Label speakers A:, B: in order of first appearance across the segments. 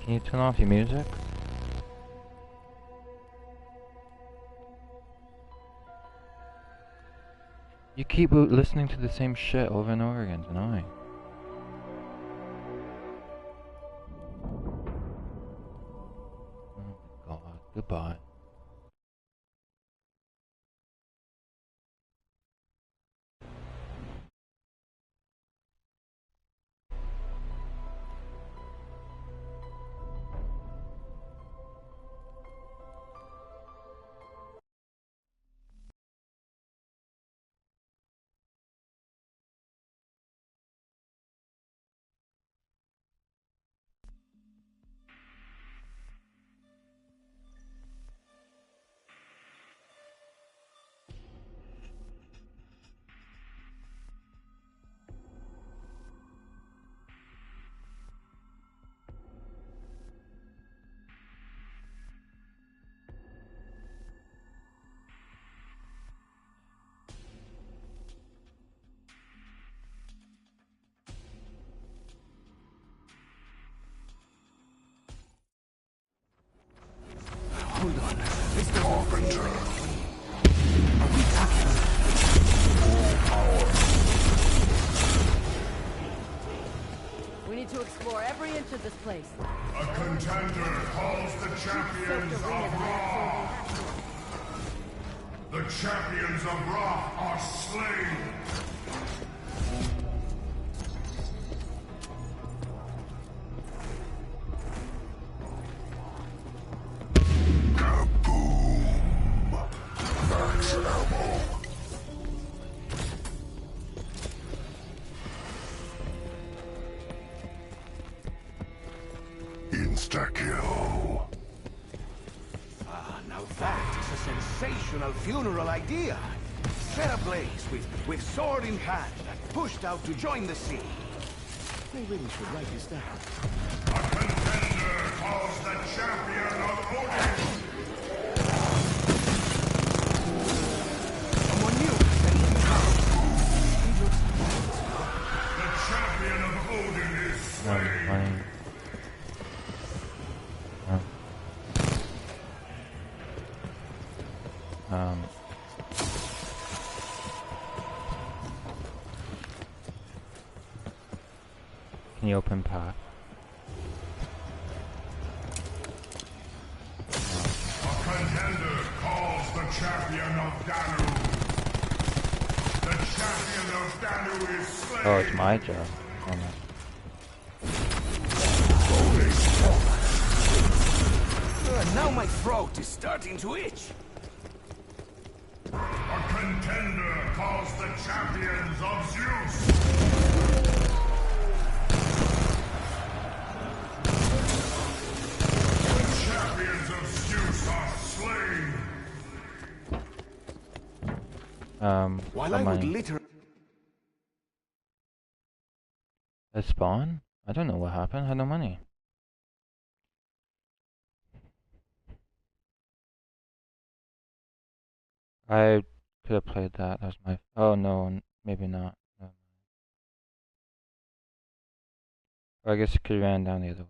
A: Can you turn off your music? You keep listening to the same shit over and over again. It's annoying. Oh my god. Goodbye.
B: Hold on. This Carpenter. Are we talking?
C: Full power.
D: We need to explore every inch of this place.
C: A contender calls the champions of Raw. The champions of Raw are slain. Insta-kill.
B: Ah, now that is a sensational funeral idea. Set ablaze with sword in hand and pushed out to join the sea. They really should write this down.
C: A contender calls the champion of Odin.
B: Someone new sent him out. He looks
C: The champion of Odin is slain.
A: Money. Can you open path?
C: A contender calls the champion of Danu. The champion of Danu is slain.
A: Oh, it's my job. Oh, no.
B: now my throat is starting to itch.
C: A contender calls the champions of Zeus. The champions of Zeus are slain.
B: While I would literally...
A: A spawn? I don't know what happened. I had no money. I could have played that. That was my... Oh, no. Maybe not. No. Or I guess it could have ran down the other way.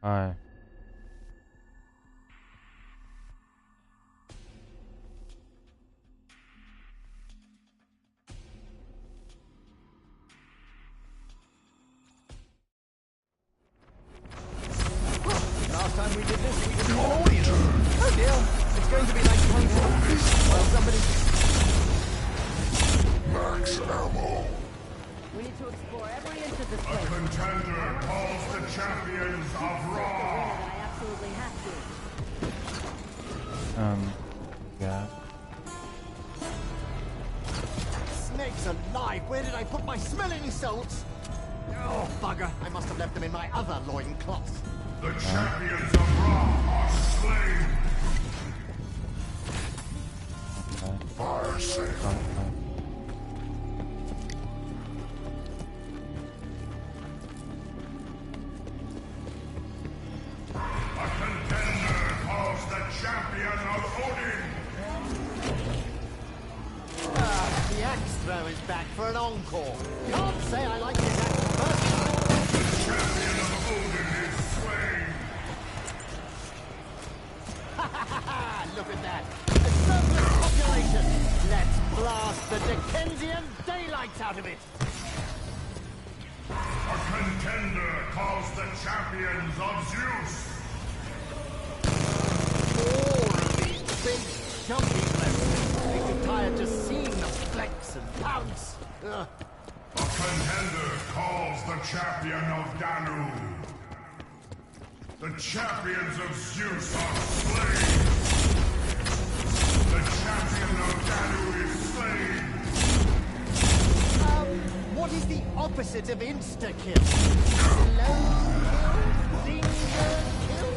A: Hi.
B: Last time we did this, we didn't have an audience. Oh dear, it's going to be like playing well, somebody...
C: Max ammo.
D: We need to explore every inch of this
C: A
D: place.
C: contender calls the champions of
D: I
C: Raw.
D: absolutely have to.
A: Yeah.
E: Snakes alive! Where did I put my smelling salts? Oh, bugger. I must have left them in my other loincloths.
C: The champions of Raw are slain.
A: Okay.
C: Fire sale.
A: Okay.
C: A contender calls the champion of Odin.
E: The axe throw is back for an encore. Can't say I like his axe the first time.
C: The champion of Odin is slain.
E: Look at that. A surplus population. Let's blast the Dickensian daylights out of it.
C: A contender calls the champions of Zeus.
E: More of these big, jumpy blokes. Make me tired just seeing them flex and pounce. Ugh.
C: A contender calls the champion of Danu. The champions of Zeus are slain. The champion of Danu is slain.
E: What is the opposite of insta-kill? Slow kill? Linger kill?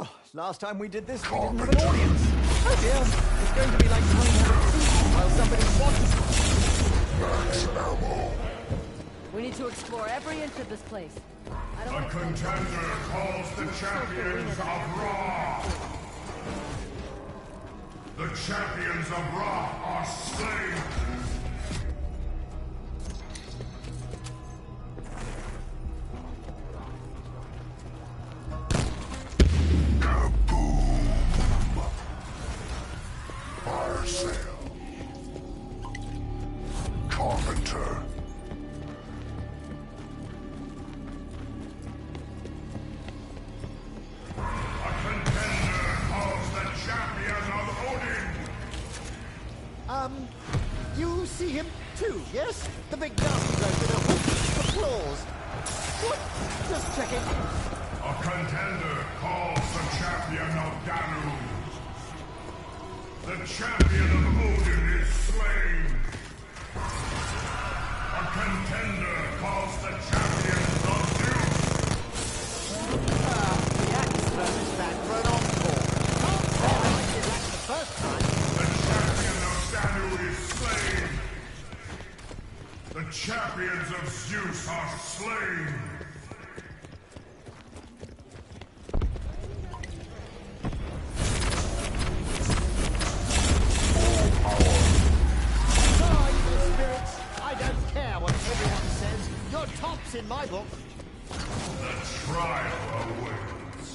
E: Oh, last time we did this, we didn't have an audience. Oh dear, it's going to be like trying to have a feast while somebody's watching.
D: We need to explore every inch of this place. I don't
C: A
D: want to
C: contender calls the champions of Raw. The champions of Raw are slain. Fire sale. Carpenter. A contender calls the champion of Odin.
E: You see him too, yes? The big nasty bloke with a hook for claws. What? Just checking.
C: A contender calls the champion of Danu. The champion of Odin is slain. A contender calls the champion of Zeus.
E: The axe furnace back for an encore. Can't say I liked his axe the first time.
C: The champion of Danu is slain. The champions of Zeus are slain.
E: You're tops in my book.
C: The trial awaits.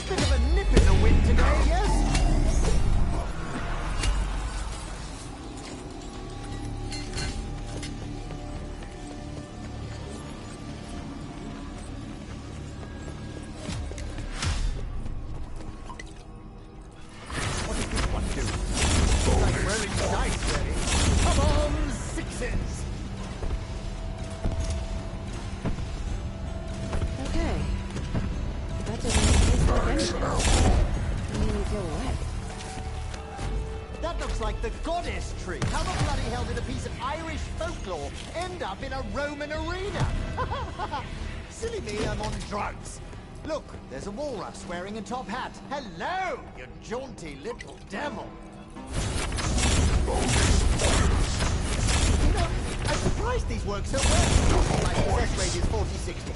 E: Bit of a nip in the wind today, yes? What does this one do? It's like rolling dice, really. Come on, sixes!
D: Okay. That doesn't taste like anything. I mean, you feel wet.
E: That looks like the goddess tree. How the bloody hell did a piece of Irish folklore end up in a Roman arena? Silly me, I'm on drugs. Look, there's a walrus wearing a top hat. Hello, you jaunty little devil. You know, I'm surprised these work so well. My success rate is 40-60.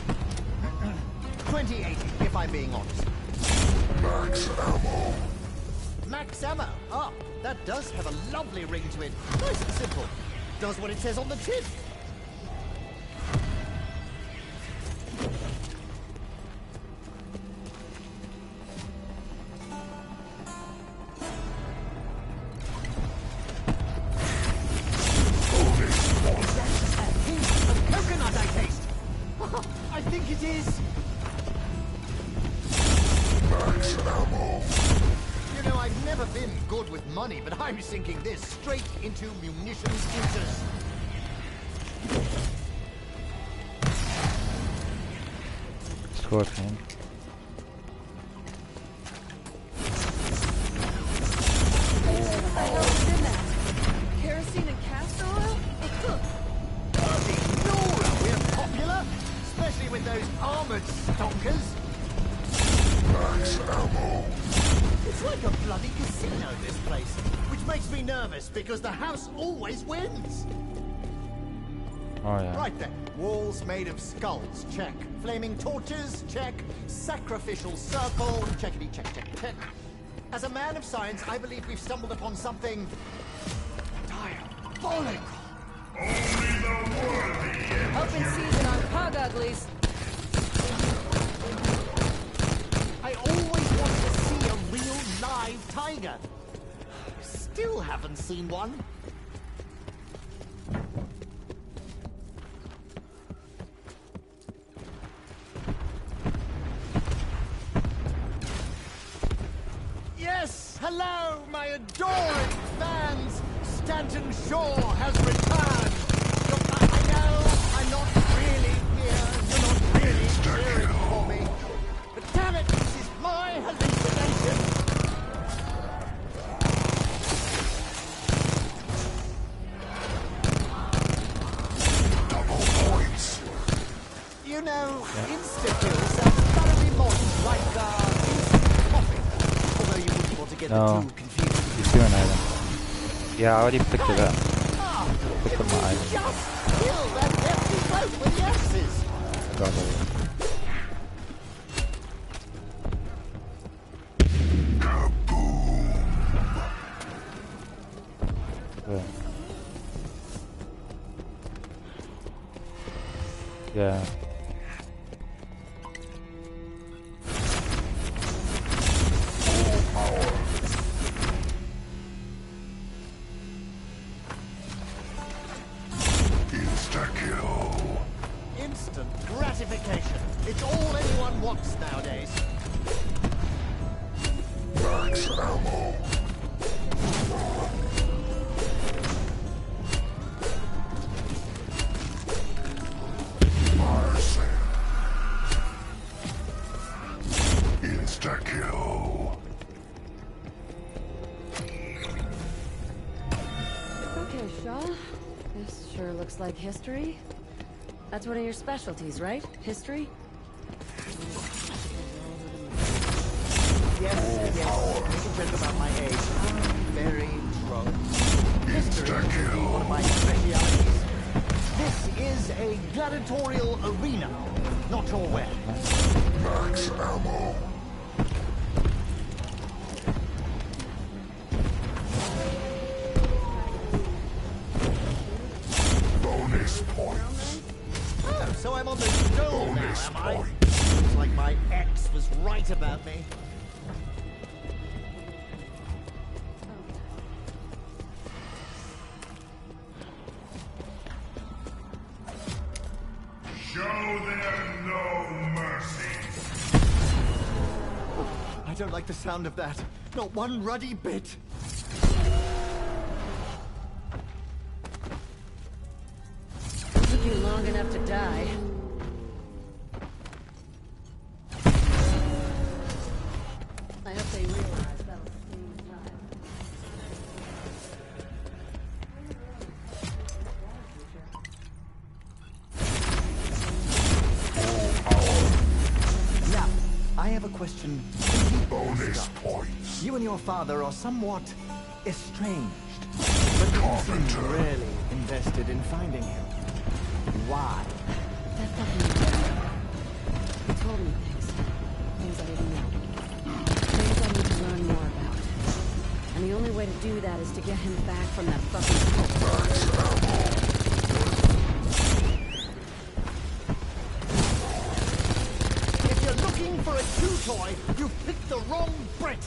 E: 20-80, if I'm being honest.
C: Max ammo.
E: Max ammo. Ah, that does have a lovely ring to it. Nice and simple. Does what it says on the tin. A hint of coconut, I taste. I think it is.
C: Max ammo.
E: You know, I've never been good with money, but I'm sinking this straight into munitions users.
A: Scorpion.
D: What the hell is in that? Kerosene and castor oil?
E: Bloody Nora, we're popular, especially with those armored stonkers.
C: Max ammo.
E: It's like a bloody casino, this place, which makes me nervous because the house always wins.
A: Oh yeah.
E: Right then, walls made of skulls, check. Flaming torches, check. Sacrificial circle, checkity check, check, check. As a man of science, I believe we've stumbled upon something diabolical.
C: Only the worthy.
D: Open season on Pug Uglies.
E: I always wanted to see a real live tiger. Still haven't seen one. Yes! Hello, my adoring fans! Stanton Shaw has returned! Look, I know I'm not really here. You're not really cheering for me. But damn it, this is my hallucination!
C: Double points.
E: You know, insta-kills sounds
A: No.
B: too confused.
A: You do an item. Yeah, I already picked it up.
E: Ah,
A: Picked up my item.
E: just kill that empty boat with the axes.
A: I got it. Good. Yeah.
C: Insta-kill.
E: Instant gratification. It's all anyone wants nowadays.
C: Max ammo. Mercy. Insta-kill.
D: Okay, Shaw. This sure looks like history. That's one of your specialties, right? History?
E: Yes, make a joke about my age. I'm very drunk. History is one of my specialities. This is a gladiatorial arena, not your wedding.
C: Max ammo. Bonus points.
E: Oh, so I'm on the dole now,
C: Bonus
E: am I?
C: points.
E: Looks like my ex was right about me.
C: Show them no mercy.
E: I don't like the sound of that. Not one ruddy bit.
D: Took you long enough to die. I hope they realize that'll save time.
E: Now, I have a question.
C: Bonus points.
E: You and your father are somewhat estranged, but you seem really invested in finding him. Why?
D: That fucking he told me things I didn't know. Things I need to learn more about. And the only way to do that is to get him back from that fucking cult.
E: If you're looking for a chew toy, you've picked the wrong Brit.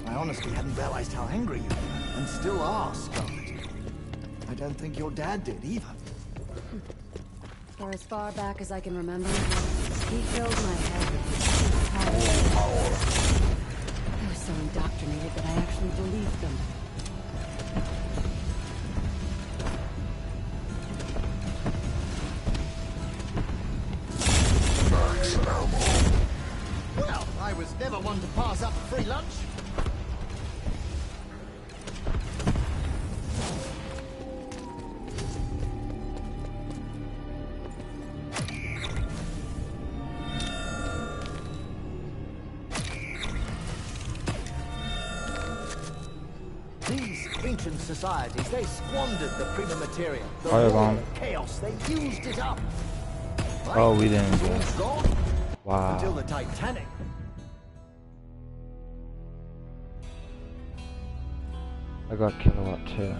E: I honestly hadn't realized how angry you were, and still are, Scarlet. I don't think your dad did either.
D: For as far back as I can remember, he filled my head with his power. I was so indoctrinated that I actually believed them.
C: Max ammo.
E: Well, I was never one to pass up free lunch. These ancient societies, they squandered the prima materia. The
A: Firebomb.
E: raw chaos, they used it up.
A: Oh, we didn't
E: It's
A: do
E: all
A: it.
E: gone.
A: Wow.
E: Until the Titanic.
A: I got kilowatt too.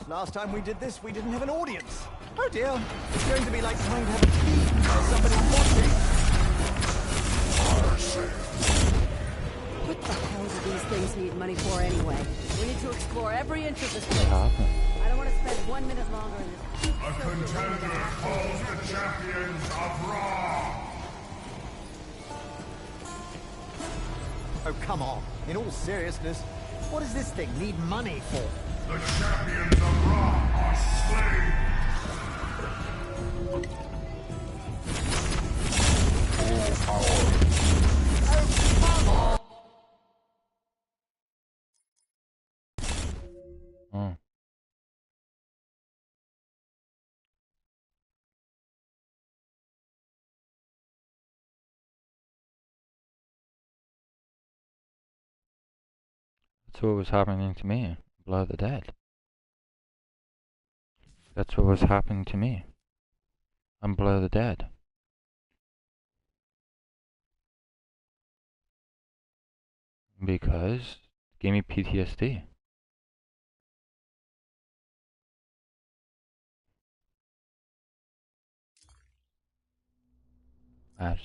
E: Last time we did this, we didn't have an audience. Oh dear, it's going to be like trying to have tea with somebody watching.
D: What the hell do these things need money for anyway? We need to explore every inch of this place. I don't want to spend 1 minute longer in this.
C: A contender calls the champions of Raw.
E: Oh, come on. In all seriousness, what does this thing need money for?
C: The champions of Raw are slain.
A: Hmm. That's what was happening to me. Blood of the Dead. That's what was happening to me. I'm Blood of the Dead. Because it gave me PTSD. As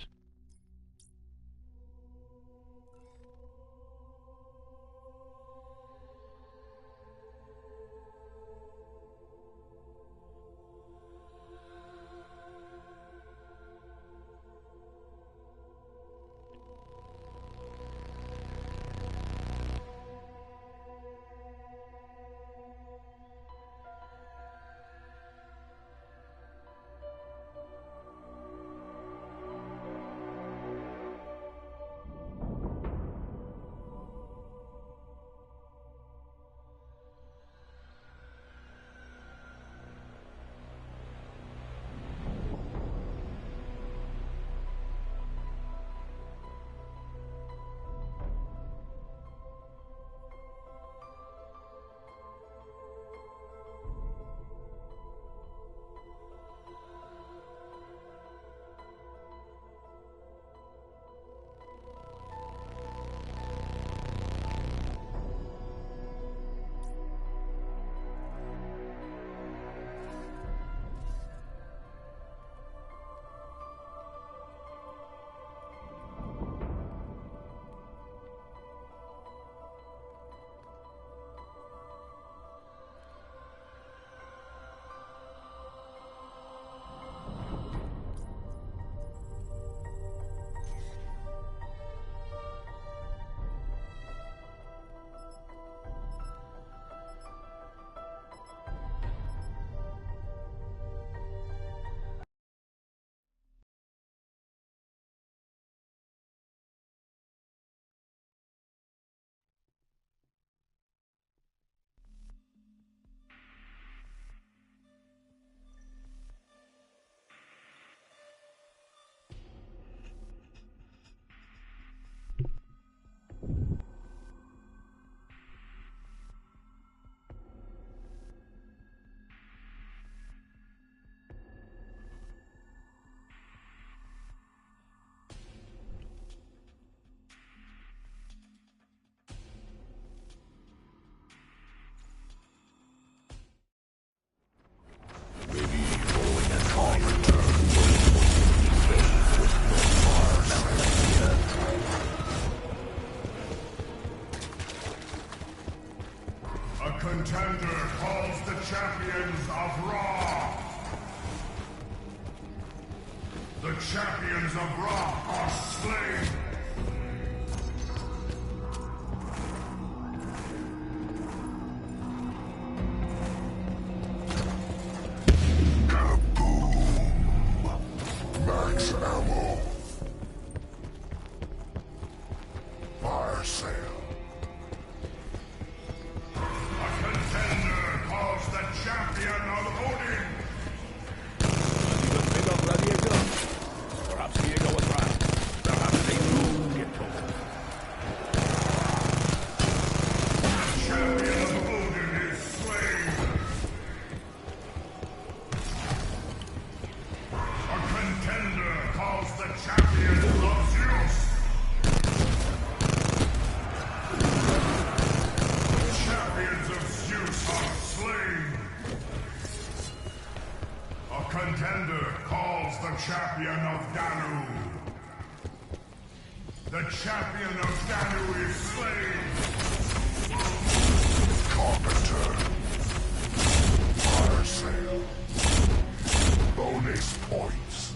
C: Contender calls the champions of Raw. The champions of Raw are slain. Kaboom! Max ammo. Fire sale. Champion of Odin!
B: Big up gladiator. Perhaps Diego was right. Perhaps they do get told.
C: The champion of Odin is slain! A contender calls calls the champion of Danu. The champion of Danu is slain. Carpenter. Fire sale. Bonus points.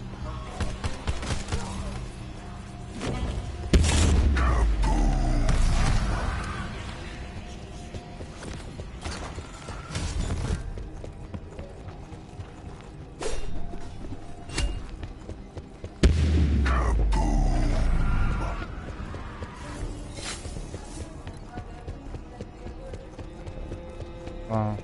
A: Wow.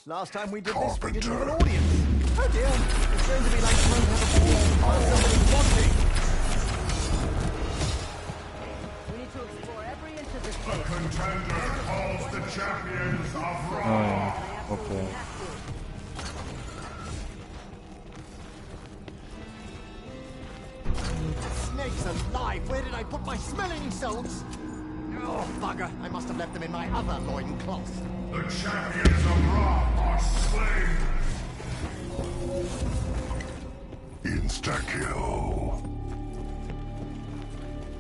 E: Last time we did this, we didn't have an audience. Oh dear, it's going to be like trying to have a ball while somebody's watching.
D: We need to explore every inch of this
C: The
D: place.
C: contender calls the champions of
A: Oh,
C: Raw.
A: okay.
E: Snakes alive, where did I put my smelling salts? Oh, bugger, I must have left them in my other loincloth.
C: The champions of Ra are slain. Insta-kill.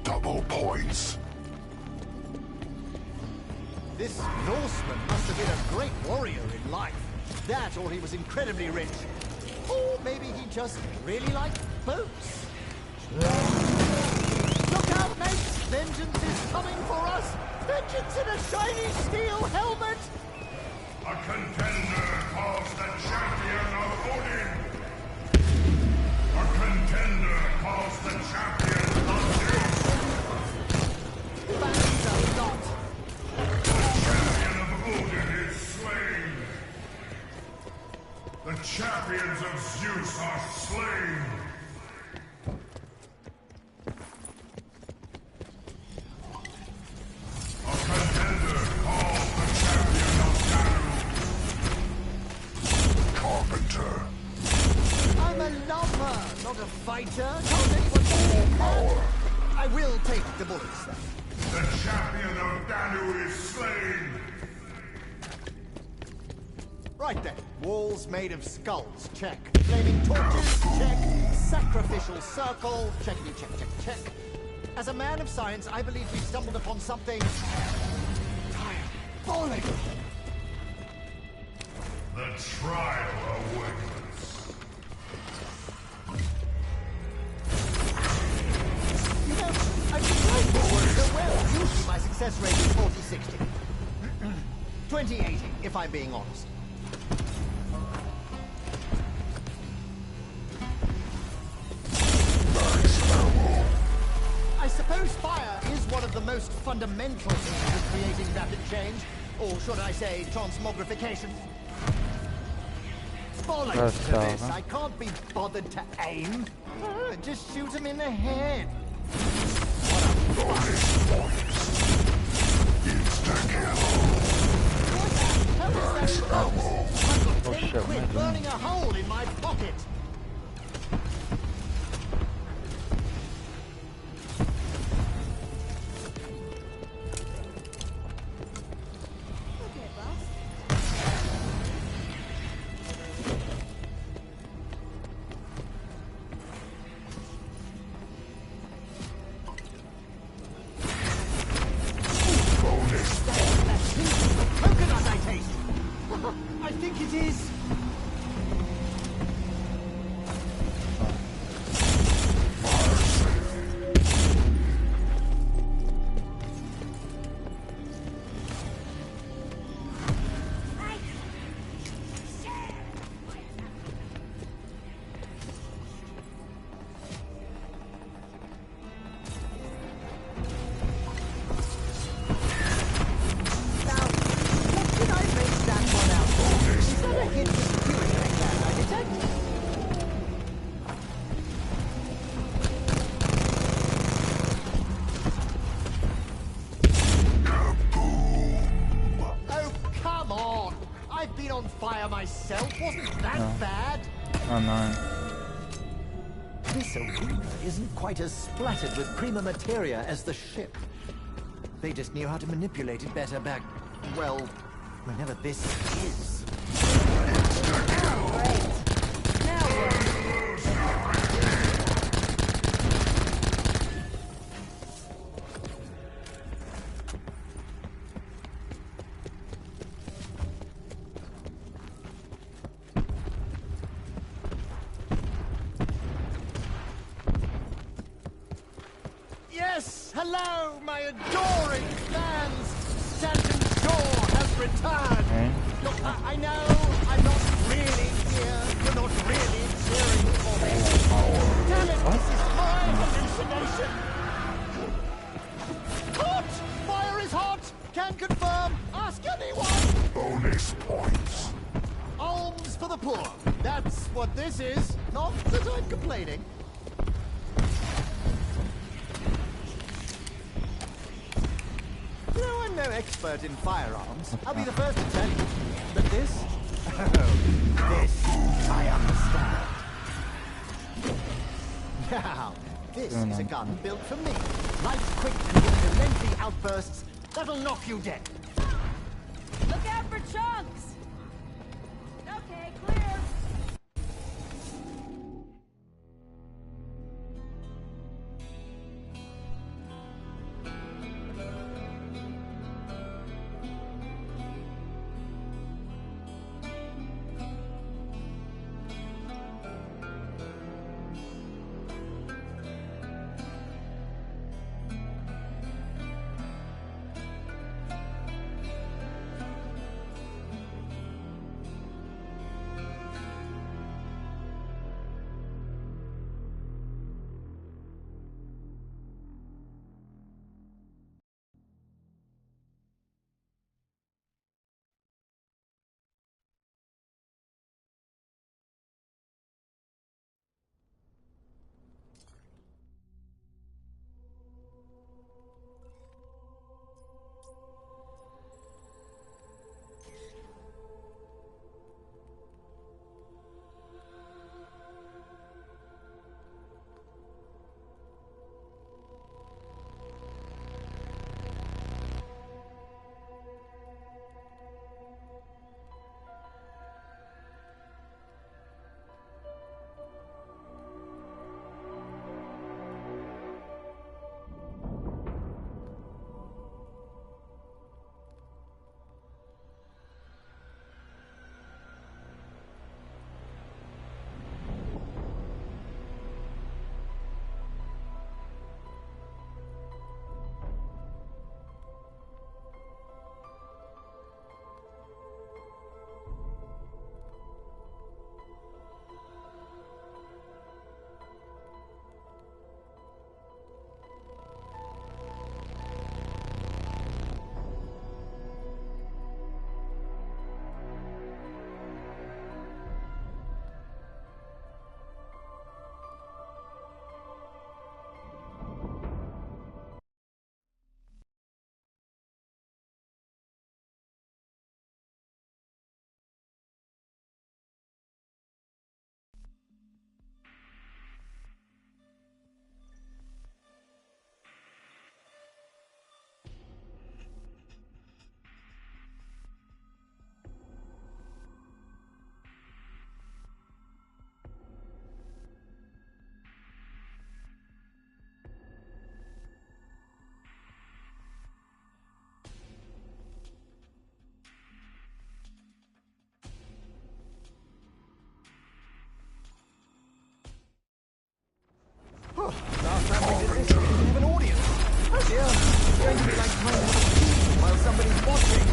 C: Double points.
E: This Norseman must have been a great warrior in life. That, or he was incredibly rich. Or maybe he just really liked boats. Look out, mates! Vengeance is coming for us! Vengeance in a shiny steel helmet!
C: A contender calls the champion of Odin. A contender calls the champion of Zeus.
E: Thanks a lot!
C: The champion of Odin is slain. The champions of Zeus are slain.
E: bullets then.
C: The champion of Danu is slain!
E: Right then. Walls made of skulls, check. Flaming torches, check. Sacrificial circle, checkity check, check, check. As a man of science, I believe we've stumbled upon something diabolical.
C: The trial awakens.
E: You know, I'm surprised this works so well. Usually my success rate is 40-60. 20-80, if I'm being honest. I suppose fire is one of the most fundamental things of creating rapid change. Or should I say, transmogrification? Bollocks to this. I can't be bothered to aim. Just shoot him in the head. How is that close? I've got 10 quid burning a hole in my pocket. I think it is. Myself? Wasn't that bad?
A: Oh no.
E: This arena isn't quite as splattered with prima materia as the ship. They just knew how to manipulate it better back, well, whenever this is. Great. Now what? Yes! Hello, my adoring fans! Stanton Shaw has returned!
A: Okay.
E: Look, I know I'm not really here. You're not really cheering for me. Damn it, this is my hallucination! Hot! Fire is hot! Can confirm! Ask anyone!
C: Bonus points.
E: Alms for the poor. That's what this is. Not that I'm complaining. You know, I'm no expert in firearms. I'll be the first to tell you. But this? Oh, this I understand. Now, this is a gun built for me. Light, quick, and with lengthy outbursts that'll knock you dead.
D: Look out for chunks! Okay, clear.
E: going to be like trying to have a pee while somebody's watching.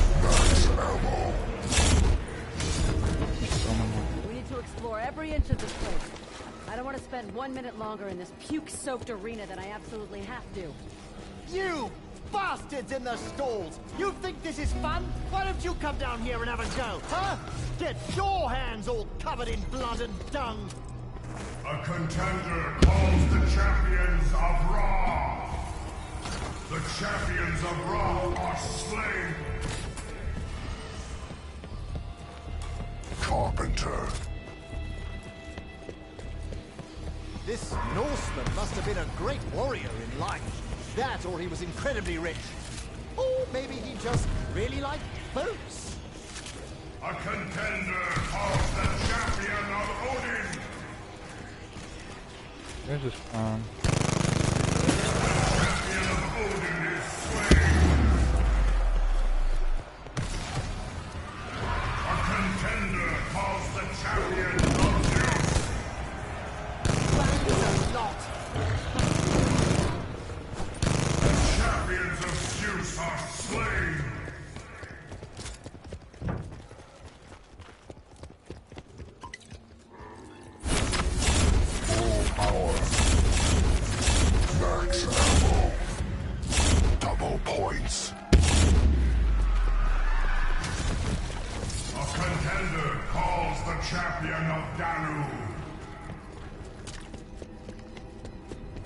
D: We need to explore every inch of this place. I don't want to spend 1 minute longer in this puke-soaked arena than I absolutely have to.
E: You bastards in the stalls! You think this is fun? Why don't you come down here and have a go, huh? Get your hands all covered in blood and dung!
C: A contender calls the champions of Ra! The champions of Ra are slain! Carpenter.
E: This Norseman must have been a great warrior in life. That, or he was incredibly rich. Or maybe he just really liked boats.
C: A contender calls the champion of Odin!
A: There's this clown.
C: The champion of Odin is slain! A contender calls the champion of Zeus!
E: That is a lot.
C: The champions of Zeus are slain! Full power. Max ammo. Double points. A contender calls the champion of Danu.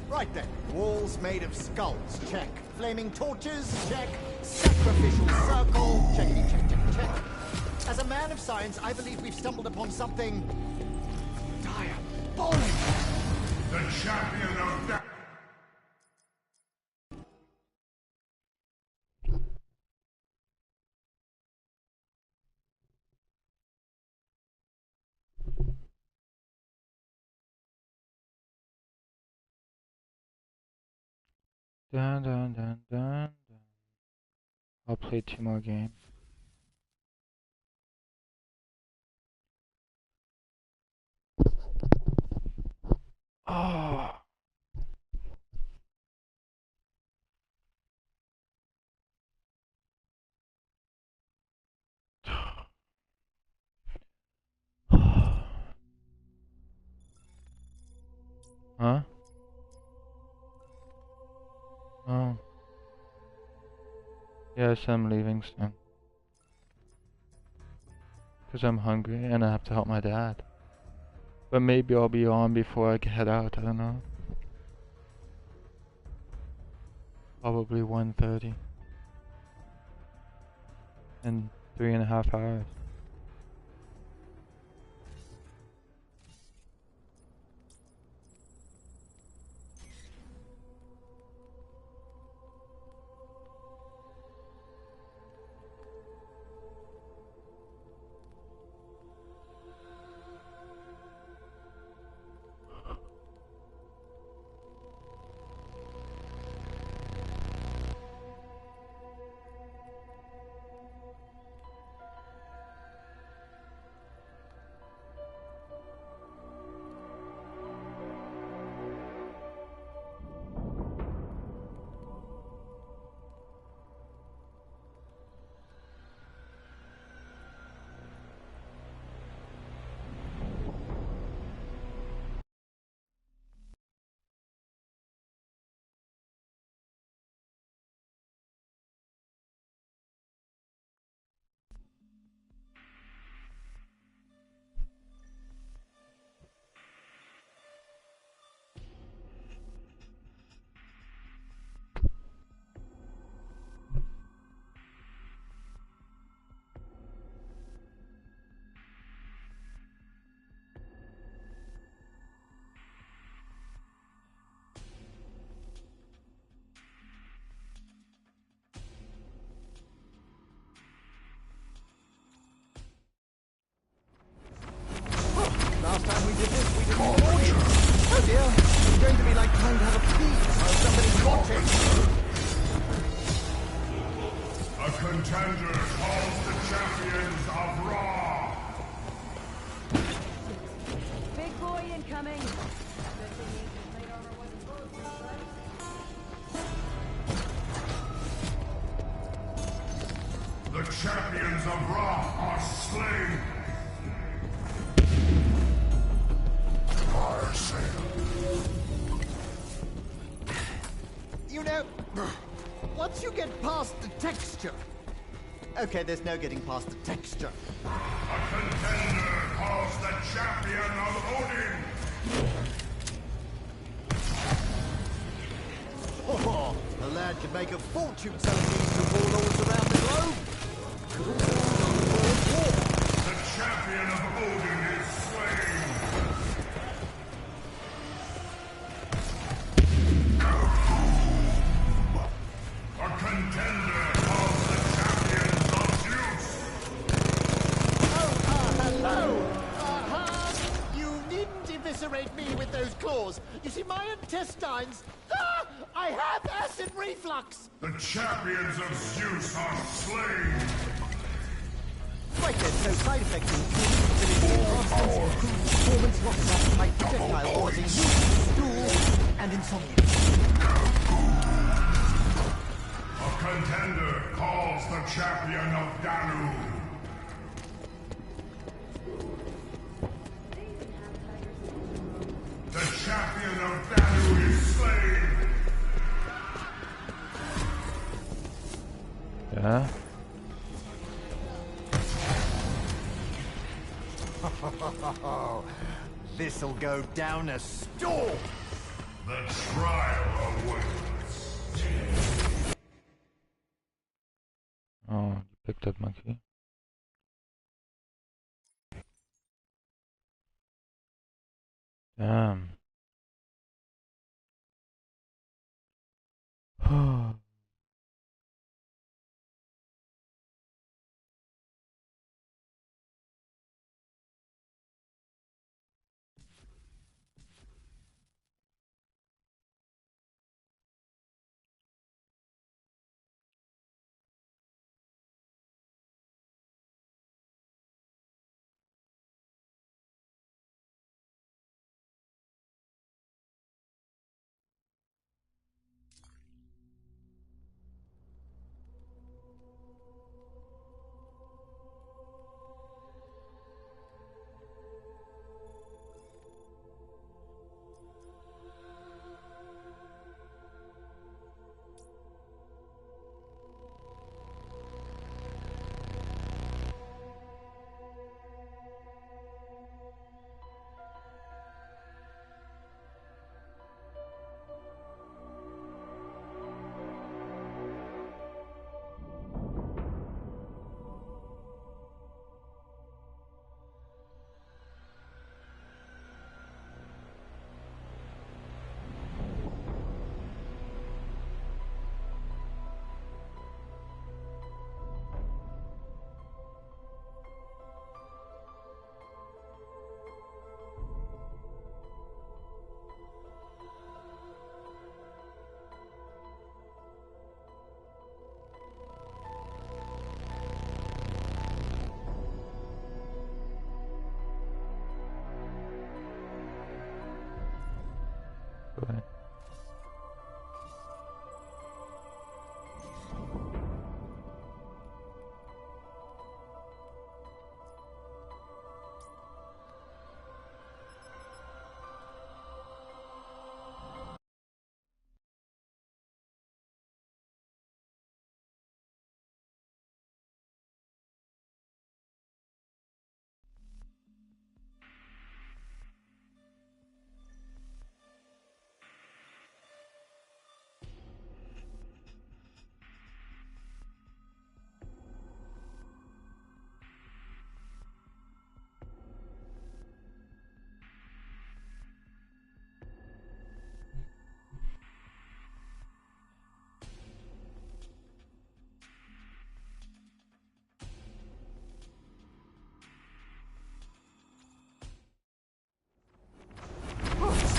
E: Right then. Walls made of skulls, check. Flaming torches, check. Sacrificial circle, checkity check, check, check. As a man of science, I believe we've stumbled upon something diabolical.
C: The champion of Danu.
A: Dun dun dun dun dun. I'll play 2 more games. Oh. Huh? Oh. Yes, I'm leaving soon. Because I'm hungry and I have to help my dad. But maybe I'll be on before I head out, I don't know. Probably 1:30. In 3.5 hours.
E: Last time we did this, we didn't have an audience. Oh dear, it's going to be like trying to have a pee while somebody's watching.
C: A contender calls the champions of Ra!
D: Big boy incoming.
C: champions of Ra are slain. I say.
E: You know, once you get past the texture... Okay, there's no getting past the texture.
C: A contender calls the champion of Odin.
E: Oh, a lad can make a fortune selling these warlords around the globe. Could also start a world war.
C: The champion of Odin is slain. A contender calls the champions of Zeus.
E: Oh, hello. You needn't eviscerate me with those claws. You see, my intestines... I have acid reflux.
C: The champions of Zeus are slain.
E: Right then, so side effects include improved performance, loss of appetite, projectile vomiting, loose stool, and insomnia.
C: A contender calls the champion of Danu. The champion of Danu is slain.
A: Yeah.
E: This'll go down a storm.
C: The trial awaits.
A: Oh, you picked up my key. Damn. Good.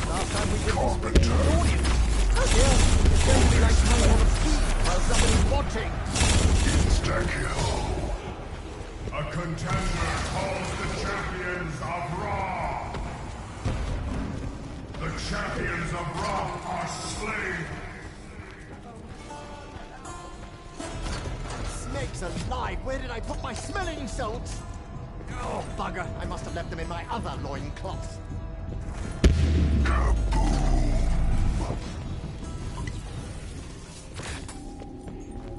E: Last time we did this with an audience. Oh dear, it's going to be like playing on a feed while somebody's watching.
C: Insta-kill. A contender calls the champions of Ra. The champions of Ra are slain.
E: Snake sakes alive! Where did I put my smelling salts? Oh, bugger. I must have left them in my other loincloth.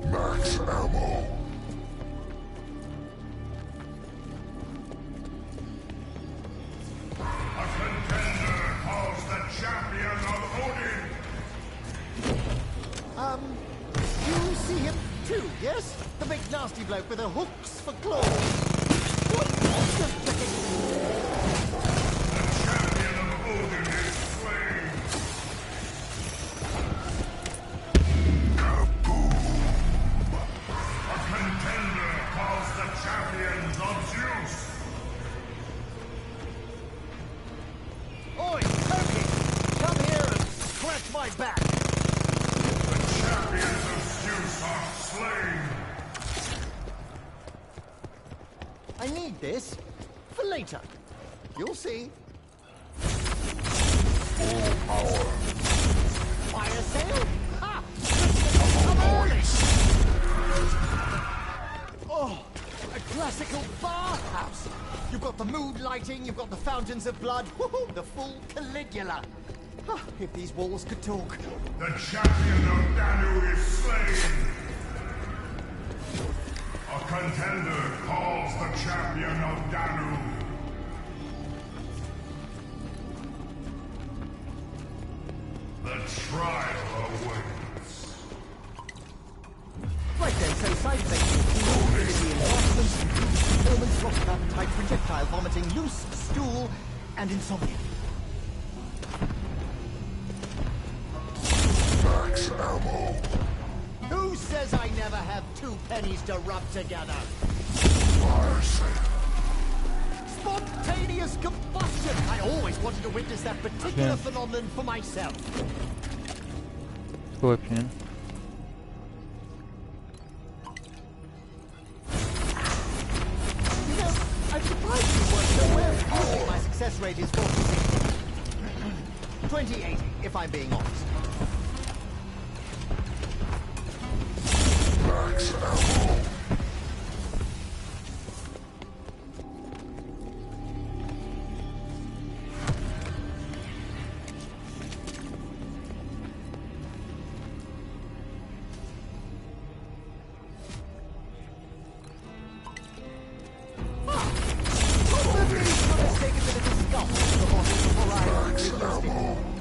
C: Max ammo. A contender calls the champion of Odin.
E: You see him too, yes? The big nasty bloke with the hooks for claws. What? Just checking.
C: The champion of Odin is slain. Kaboom! A contender calls the champions of Zeus.
E: Oi, Toki! Come here and scratch my back.
C: The champions of Zeus are slain.
E: I need this for later. You'll see.
C: Full power.
E: Fire sale? Ha! Come early! Oh, a classical bathhouse. You've got the mood lighting, you've got the fountains of blood, woohoo, the full Caligula. Ah, if these walls could talk.
C: The champion of Danu is slain. A contender calls the champion of Danu. The trial awaits.
E: Right then, so side effects include enhancement, performance, loss of appetite, projectile vomiting, loose stool, and insomnia.
C: Max ammo.
E: Who says I never have two pennies to rub together?
C: Fire sale.
E: Spontaneous combustion! I always wanted to witness that particular
A: Yeah.
E: phenomenon for myself.
A: Scorpion.
E: You know, I'm surprised you weren't so well. Usually my success rate is 40-60. 20-80, if I'm being honest.
C: Max ammo.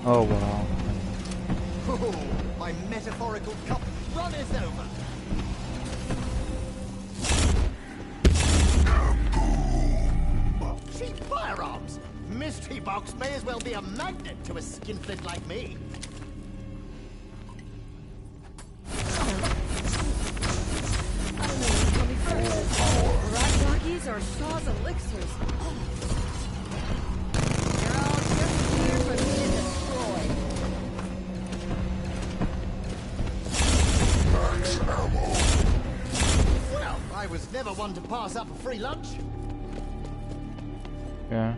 A: Oh wow.
E: Oh, my metaphorical cup runneth over. Cheap firearms! Mystery box may as well be a magnet to a skinflint like me.
D: I don't know what to tell me first. Rock jockeys or Shaw's elixirs? They're all just here for me to destroy.
C: Max ammo.
E: Well, I was never one to pass up a free lunch.
A: Yeah.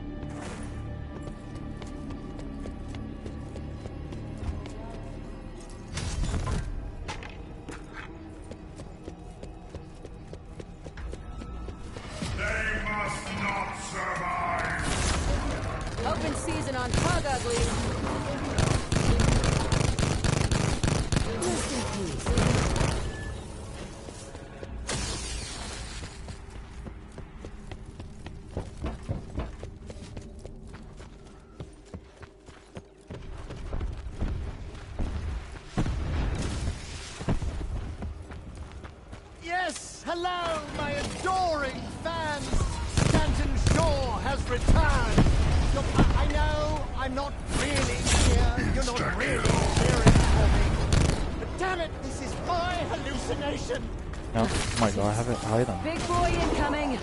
C: They must not survive.
D: Open season on Pug Ugly. Rest in peace.
E: Yes, hello, my adoring fans. Stanton Shaw has returned. Look, I know I'm not really here. You're not really cheering for me. But damn it, this is my hallucination.
A: Oh my god, I have an item.
D: Big boy incoming.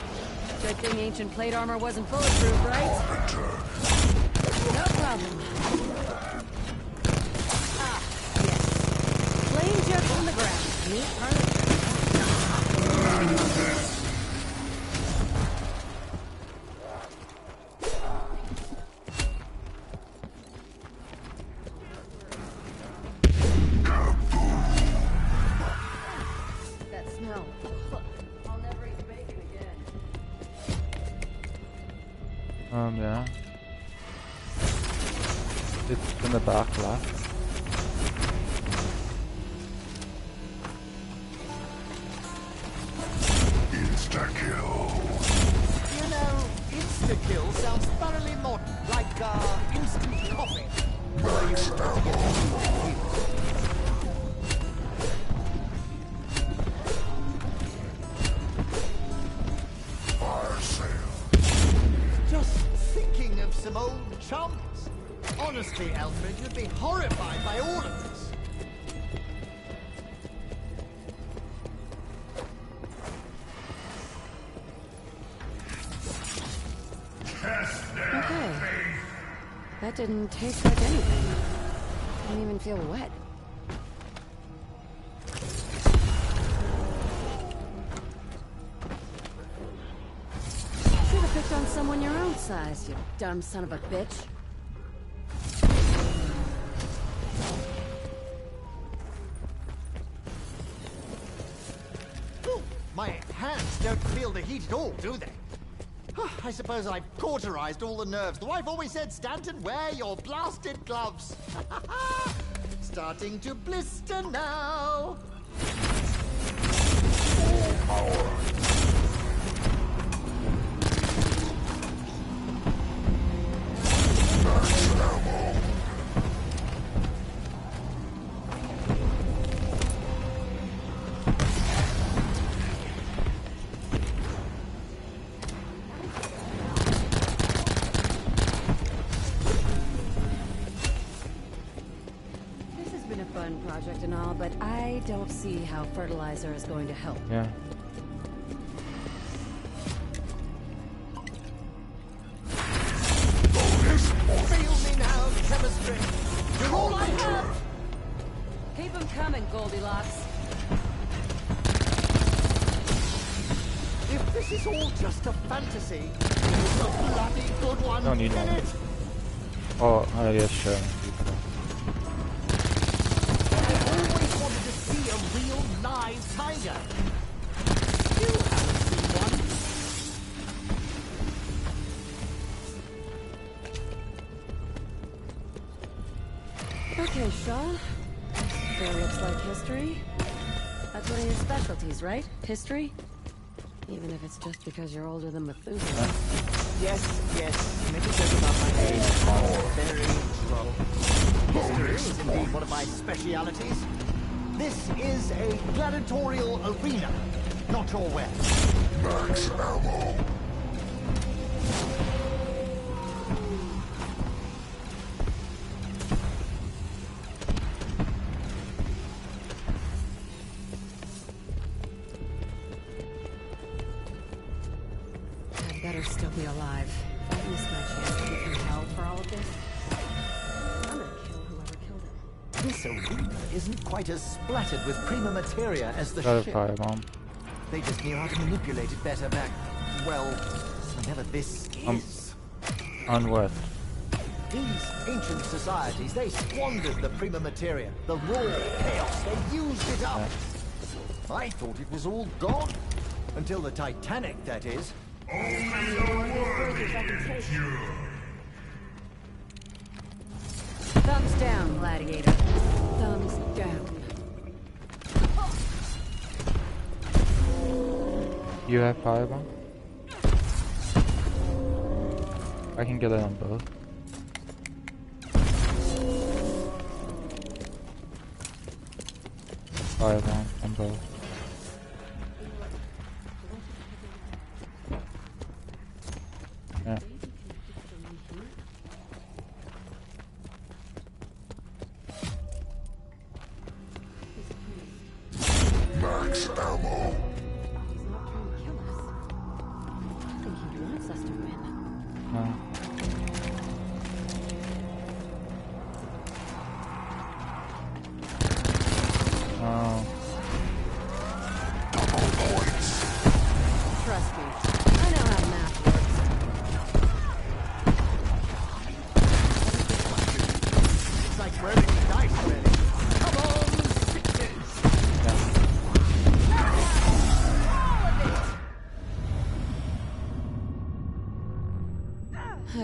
D: Good thing ancient plate armor wasn't bulletproof, right? No problem. Ah, yes. Plain junk on the ground. Neat furniture. That smell.
A: Yeah. It's in the back left.
C: Insta-kill.
E: You know, insta-kill sounds thoroughly modern, like, instant coffee.
C: Max ammo. Fire sale.
E: Just thinking of some old chums. Honestly, Alfred, you'd be horrified by all of this.
C: Test their
D: Okay.
C: faith.
D: That didn't taste like anything. Didn't even feel wet. Should have picked on someone your own size, you dumb son of a bitch.
E: Ooh, my hands don't feel the heat at all, do they? I suppose I've cauterized all the nerves. The wife always said, Stanton, wear your blasted gloves. Starting to blister now.
D: This has been a fun project and all, but I don't see how fertilizer is going to help.
A: Yeah.
E: Feel me now, chemistry. You're all I have.
D: Keep them coming, Goldilocks.
E: If this is all just a fantasy, it's a bloody good one.
A: Don't need
E: isn't
A: one.
E: it?
A: Oh, yeah, sure.
E: I always wanted to see a real live tiger. Still haven't seen one.
D: Okay, Shaw. Sure looks like history. That's one of your specialties, right? History? Even if it's just because you're older than Methuselah.
E: Yes. Make a joke about my age. Very droll. History is indeed one of my specialities. This is a gladiatorial arena, not your web.
C: Max ammo.
D: I'd better still be alive. I missed my chance to get through hell for all of this. I'm gonna kill whoever killed him.
E: This arena isn't quite as splattered with prima materia as the
A: Got a
E: ship.
A: firebomb.
E: They just knew how to manipulate it better back, well, whenever this is.
A: On what?
E: These ancient societies, they squandered the prima materia, the raw chaos. They used it up. I thought it was all gone. Until the Titanic, that is.
C: Only the worthy endure.
D: Thumbs down, gladiator. Thumbs down.
A: You have firebomb? I can get it on both. Firebomb on both. Yeah.
C: Max ammo.
D: He's not trying to kill us. I think he wants us to win.
A: No. Oh.
C: Double points.
D: Trust me, I know how math works.
E: It's like rolling the dice, really. Come on, sixes!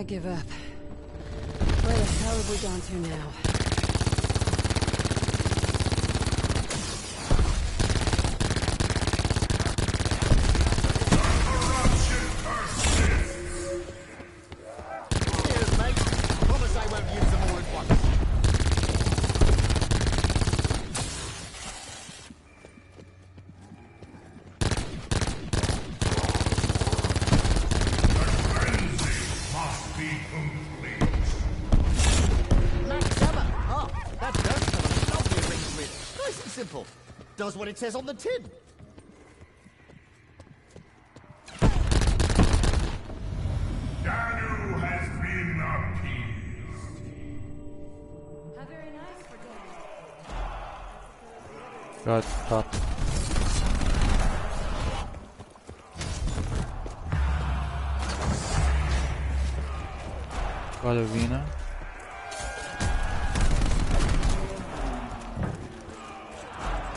D: I give up. Where the hell have we gone to now?
E: Cheers, mate. Promise I won't use them all at once.
C: Must be complete.
E: Max Hammer. Ah, that does have a lovely arrangement. Nice and simple. Does what it says on the tin.
C: Danu has been appeased.
D: How very nice for Dad.
A: God, stop. Got arena.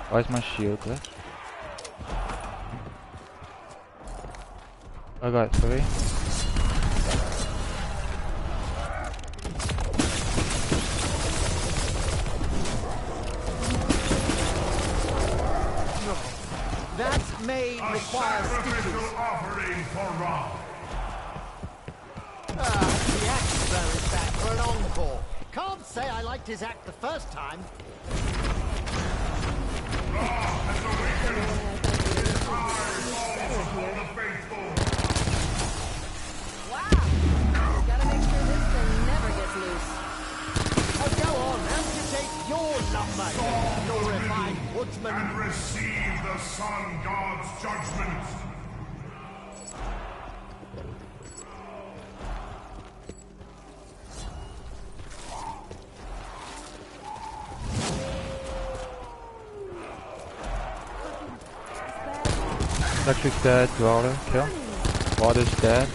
A: Why is my shield glitch? I got 3.
E: That may
C: A
E: require
C: sacrificial
E: stitches.
C: offering for Ra.
E: The axe though is back for an encore. Can't say I liked his act the first time.
C: Ra has awakened. His eyes fall upon the faithful.
D: Wow! Gotta make sure this thing never gets loose.
E: Oh, go on, amputate your lumber, you glorified woodsman.
C: And receive the Sun God's judgment.
A: Electric dead, water, kill. Water's dead.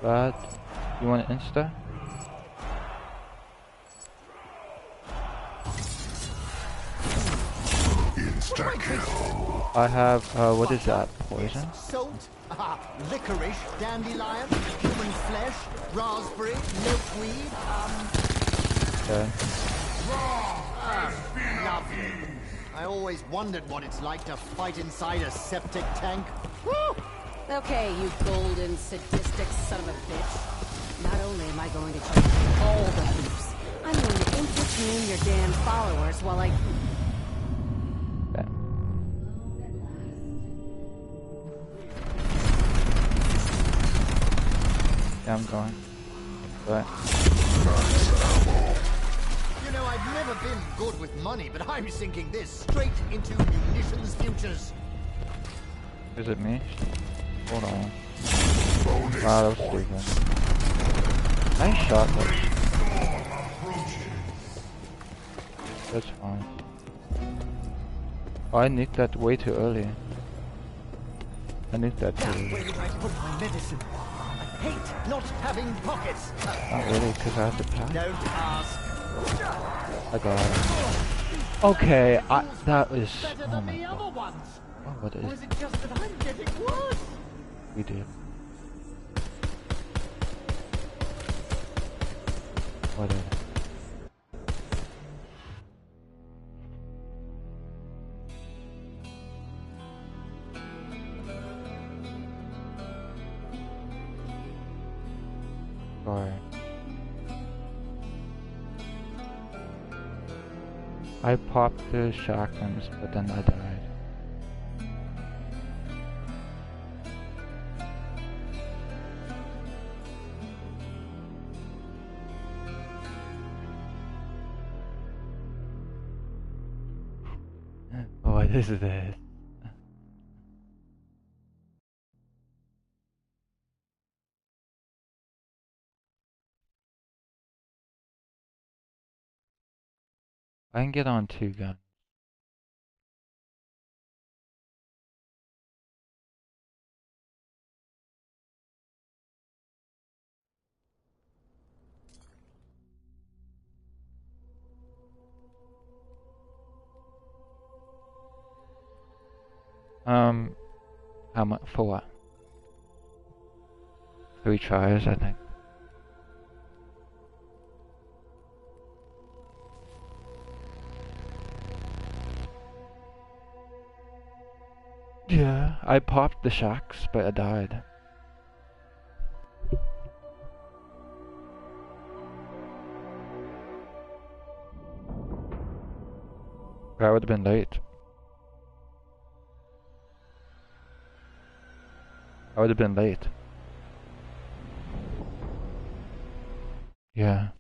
A: But you want an insta?
C: Insta-kill.
A: I have what is that? Poison?
E: Salt, licorice, dandelion, human flesh, raspberry, milkweed,
A: Okay.
E: lovely. I always wondered what it's like to fight inside a septic tank.
D: Woo! Okay, you golden, sadistic son of a bitch. Not only am I going to jump all the hoops, I'm going to entertain your damn followers while I...
A: Bam. Yeah, I'm going. But
E: You know, I've never been good with money, but I'm sinking this straight into munitions futures.
A: is it me? Hold on. Wow, that was stupid. Nice shot, though. That's fine. Oh, I nicked that way too early. I nicked that too
E: Now,
A: early.
E: where did I put my medicine? I hate not having pockets.
A: Not really, because I have to pass.
E: Don't ask.
A: I got it. Okay, that is...
E: Better
A: Oh
E: than
A: my
E: the
A: god.
E: other ones.
A: Oh, what
E: Or
A: is...
E: is it just that I'm getting worse?
A: We did. Whatever. Sorry. I popped the shotguns, but then I died. What is this? I can get on 2 guns. How much for what? 3 tries, I think. Yeah, I popped the shocks, but I died. I would have been late. I would have been late. Yeah.